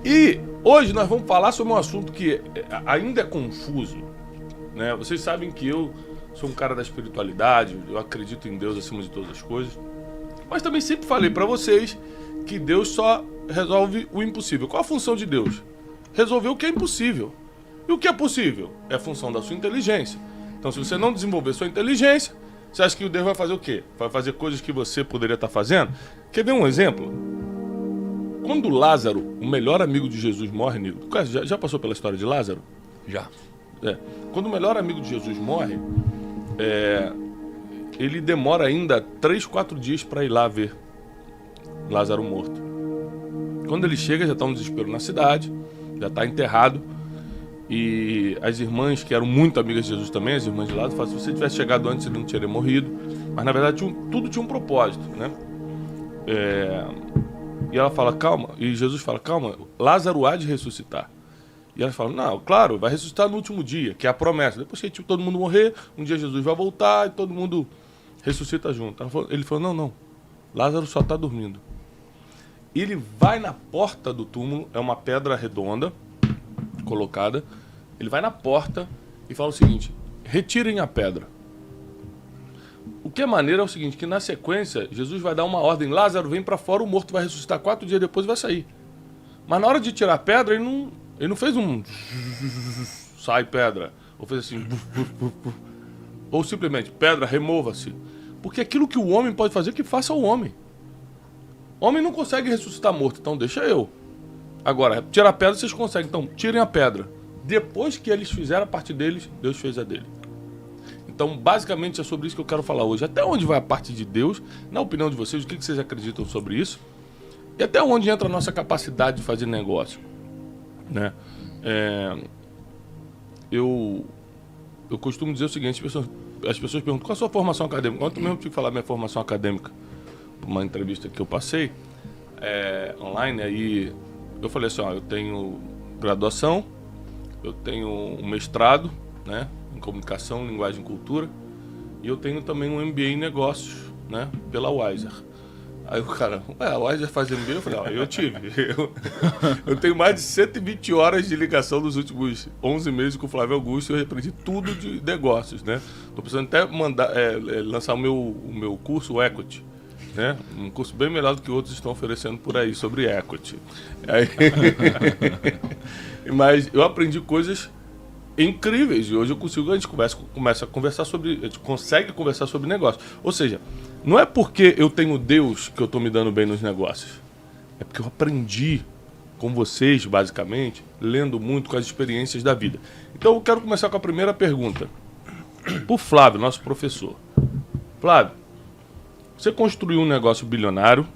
E hoje nós vamos falar sobre um assunto que ainda é confuso, né? Vocês sabem que eu sou um cara da espiritualidade, eu acredito em Deus acima de todas as coisas, mas também sempre falei para vocês que Deus só resolve o impossível. Qual a função de Deus? Resolver o que é impossível. E o que é possível? É a função da sua inteligência. Então, se você não desenvolver sua inteligência, você acha que Deus vai fazer o quê? Vai fazer coisas que você poderia estar fazendo? Quer ver um exemplo? Quando Lázaro, o melhor amigo de Jesus, morre, Nico, já passou pela história de Lázaro? Já. Quando o melhor amigo de Jesus morre, ele demora ainda 3, 4 dias para ir lá ver Lázaro morto. Quando ele chega, já está um desespero na cidade, já está enterrado. E as irmãs, que eram muito amigas de Jesus também, as irmãs de Lázaro, falam: se você tivesse chegado antes, ele não teria morrido. Mas na verdade tudo tinha um propósito, né? E ela fala: calma. E Jesus fala: calma, Lázaro há de ressuscitar. E ela fala: não, claro, vai ressuscitar no último dia, que é a promessa. Depois que todo mundo morrer, um dia Jesus vai voltar e todo mundo ressuscita junto. Ele falou: não, Lázaro só está dormindo. E ele vai na porta do túmulo, é uma pedra redonda colocada. Ele vai na porta e fala o seguinte: retirem a pedra. O que é maneiro é o seguinte, que na sequência Jesus vai dar uma ordem: Lázaro, vem para fora, o morto vai ressuscitar 4 dias depois e vai sair. Mas na hora de tirar a pedra, ele não fez um sai pedra, ou fez assim, ou simplesmente pedra, remova-se. Porque aquilo que o homem pode fazer, que faça o homem. O homem não consegue ressuscitar morto, então deixa eu. Agora, tirar a pedra vocês conseguem, então tirem a pedra. Depois que eles fizeram a parte deles, Deus fez a dele. Então, basicamente, é sobre isso que eu quero falar hoje. Até onde vai a parte de Deus, na opinião de vocês, o que vocês acreditam sobre isso? E até onde entra a nossa capacidade de fazer negócio, né? Eu costumo dizer o seguinte: as pessoas perguntam: qual a sua formação acadêmica? Ontem mesmo eu tive que falar minha formação acadêmica, uma entrevista que eu passei online. Aí eu falei assim: eu tenho graduação, eu tenho um mestrado, né, em comunicação, linguagem e cultura, e eu tenho também um MBA em negócios, né, pela Wiser. Aí o cara: a Wiser faz MBA? Eu falei: eu tive. Eu tenho mais de 120 horas de ligação nos últimos 11 meses com o Flávio Augusto, e eu aprendi tudo de negócios, né. Tô precisando até lançar o meu curso, o Equity, né? Um curso bem melhor do que outros estão oferecendo por aí sobre equity. Mas eu aprendi coisas incríveis e hoje a gente começa a conversar sobre, a gente consegue conversar sobre negócio. Ou seja, não é porque eu tenho Deus que eu estou me dando bem nos negócios. É porque eu aprendi com vocês, basicamente, lendo muito com as experiências da vida. Então eu quero começar com a primeira pergunta. Por Flávio, nosso professor. Flávio, você construiu um negócio bilionário.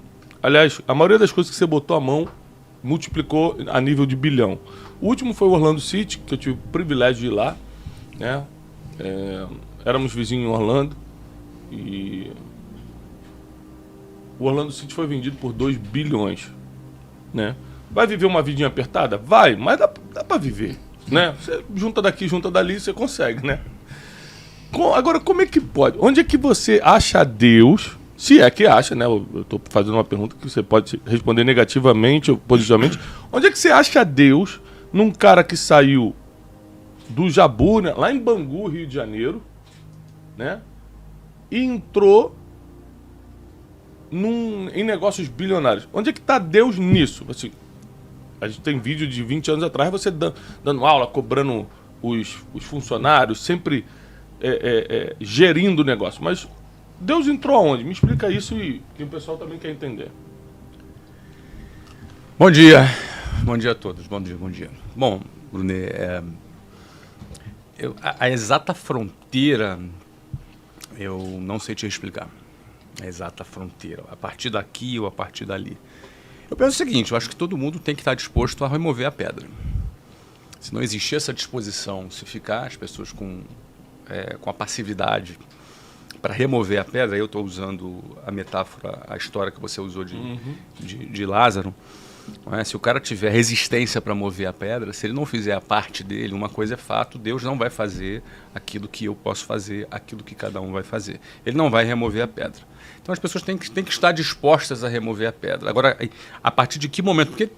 Aliás, a maioria das coisas que você botou a mão multiplicou a nível de bilhão. O último foi o Orlando City, que eu tive o privilégio de ir lá, né? Éramos vizinhos em Orlando. E o Orlando City foi vendido por 2 bilhões, né? Vai viver uma vidinha apertada? Vai, mas dá pra viver, né? Você junta daqui, junta dali, você consegue, né? Agora, como é que pode? Onde é que você acha Deus? Se é que acha, né? Eu estou fazendo uma pergunta que você pode responder negativamente ou positivamente. Onde é que você acha Deus num cara que saiu do Jabu, né, lá em Bangu, Rio de Janeiro, né? E entrou em negócios bilionários? Onde é que está Deus nisso? Assim, a gente tem vídeo de 20 anos atrás, você dando aula, cobrando os funcionários, sempre gerindo o negócio. Mas Deus entrou aonde? Me explica isso e que o pessoal também quer entender. Bom dia. Bom dia a todos. Bom dia. Bom, Brunet, a exata fronteira eu não sei te explicar. A exata fronteira. A partir daqui ou a partir dali. Eu penso o seguinte: eu acho que todo mundo tem que estar disposto a remover a pedra. Se não existir essa disposição, se ficar as pessoas com a passividade para remover a pedra, eu estou usando a metáfora, a história que você usou de Lázaro, não é? Se o cara tiver resistência para mover a pedra, se ele não fizer a parte dele, uma coisa é fato: Deus não vai fazer aquilo que eu posso fazer, aquilo que cada um vai fazer. Ele não vai remover a pedra. Então as pessoas têm que estar dispostas a remover a pedra. Agora, a partir de que momento? Porque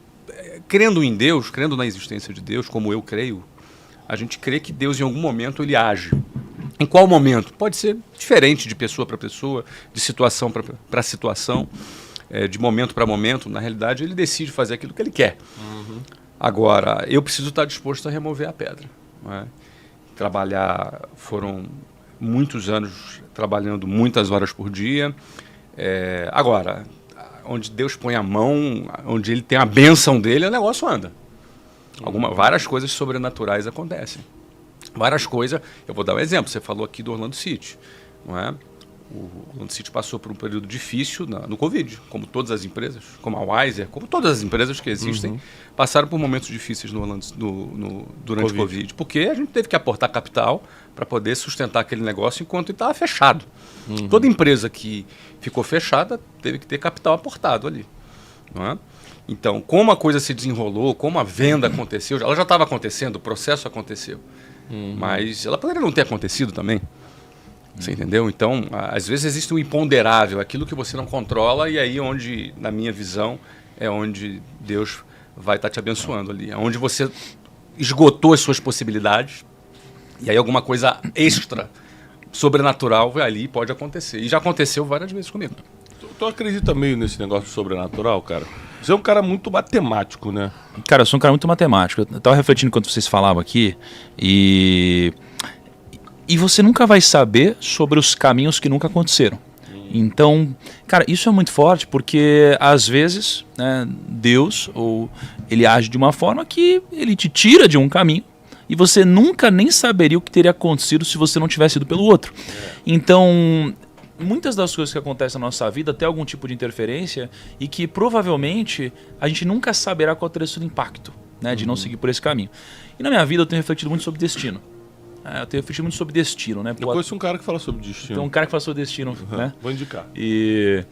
crendo em Deus, crendo na existência de Deus, como eu creio, a gente crê que Deus em algum momento ele age. Em qual momento? Pode ser diferente de pessoa para pessoa, de situação para situação, de momento para momento. Na realidade, ele decide fazer aquilo que ele quer. Agora, eu preciso estar disposto a remover a pedra. Não é? Trabalhar, foram muitos anos trabalhando muitas horas por dia. Agora, onde Deus põe a mão, onde ele tem a bênção dele, o negócio anda. Várias coisas sobrenaturais acontecem. Várias coisas. Eu vou dar um exemplo. Você falou aqui do Orlando City, não é? O Orlando City passou por um período difícil no Covid, como todas as empresas, como a Wiser, como todas as empresas que existem, passaram por momentos difíceis durante o Covid, porque a gente teve que aportar capital para poder sustentar aquele negócio enquanto estava fechado. Toda empresa que ficou fechada teve que ter capital aportado ali, não é? Então, como a coisa se desenrolou, como a venda aconteceu, ela já estava acontecendo, o processo aconteceu, mas ela poderia não ter acontecido também. Você entendeu? Então, às vezes existe um imponderável, aquilo que você não controla, e aí onde, na minha visão, é onde Deus vai estar te abençoando ali. É onde você esgotou as suas possibilidades, e aí alguma coisa extra, sobrenatural, vai ali e pode acontecer. E já aconteceu várias vezes comigo. Tu acredita meio nesse negócio sobrenatural, cara? Você é um cara muito matemático, né? Cara, eu sou um cara muito matemático. Eu tava refletindo enquanto vocês falavam aqui, e você nunca vai saber sobre os caminhos que nunca aconteceram. Então, cara, isso é muito forte porque às vezes, né, Deus, ele age de uma forma que ele te tira de um caminho e você nunca nem saberia o que teria acontecido se você não tivesse ido pelo outro. Então, muitas das coisas que acontecem na nossa vida tem algum tipo de interferência e que provavelmente a gente nunca saberá qual teria sido o impacto, né, de não seguir por esse caminho. E na minha vida eu tenho refletido muito sobre destino. Eu tenho refletido muito sobre destino, né? Eu conheço um cara que fala sobre destino. Tem um cara que fala sobre destino, né? Vou indicar. E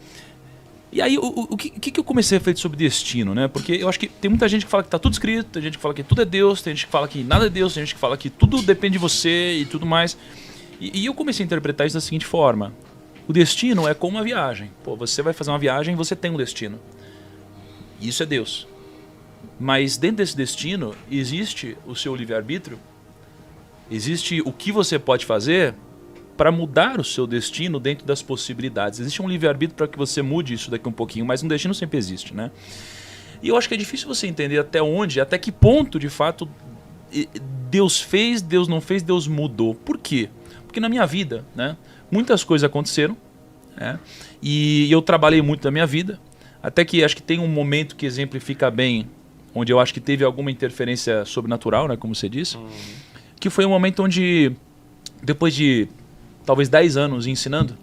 aí, o que eu comecei a refletir sobre destino, né? Porque eu acho que tem muita gente que fala que tá tudo escrito, tem gente que fala que tudo é Deus, tem gente que fala que nada é Deus, tem gente que fala que tudo depende de você e tudo mais. E eu comecei a interpretar isso da seguinte forma. O destino é como uma viagem. Pô, você vai fazer uma viagem e você tem um destino. Isso é Deus. Mas dentro desse destino existe o seu livre-arbítrio. Existe o que você pode fazer para mudar o seu destino dentro das possibilidades. Existe um livre-arbítrio para que você mude isso daqui um pouquinho, mas um destino sempre existe, né? E eu acho que é difícil você entender até que ponto, de fato, Deus fez, Deus não fez, Deus mudou. Por quê? Porque na minha vida, né, muitas coisas aconteceram, né, e eu trabalhei muito na minha vida, até que acho que tem um momento que exemplifica bem, onde eu acho que teve alguma interferência sobrenatural, né, como você disse, que foi um momento onde, depois de talvez 10 anos ensinando,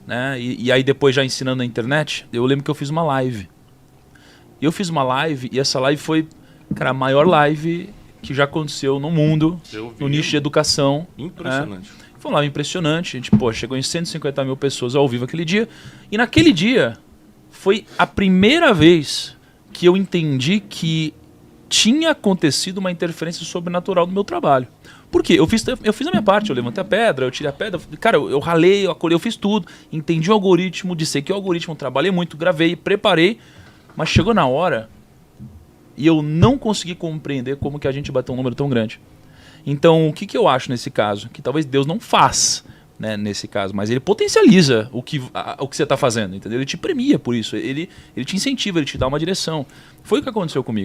né, e aí depois já ensinando na internet, eu lembro que eu fiz uma live. Eu fiz uma live e essa live foi, cara, a maior live que já aconteceu no mundo, no nicho de educação. Impressionante. Né? Foi uma live impressionante. A gente, chegou em 150 mil pessoas ao vivo aquele dia. E naquele dia foi a primeira vez que eu entendi que tinha acontecido uma interferência sobrenatural no meu trabalho. Por quê? Eu fiz a minha parte, eu levantei a pedra, eu tirei a pedra, cara, eu ralei, eu acolhei, eu fiz tudo, entendi o algoritmo, dissequei o algoritmo, trabalhei muito, gravei, preparei, mas chegou na hora e eu não consegui compreender como que a gente bateu um número tão grande. Então, o que eu acho nesse caso? Que talvez Deus não faz, né, nesse caso, mas ele potencializa o que você está fazendo, entendeu? Ele te premia por isso, ele te incentiva, ele te dá uma direção. Foi o que aconteceu comigo.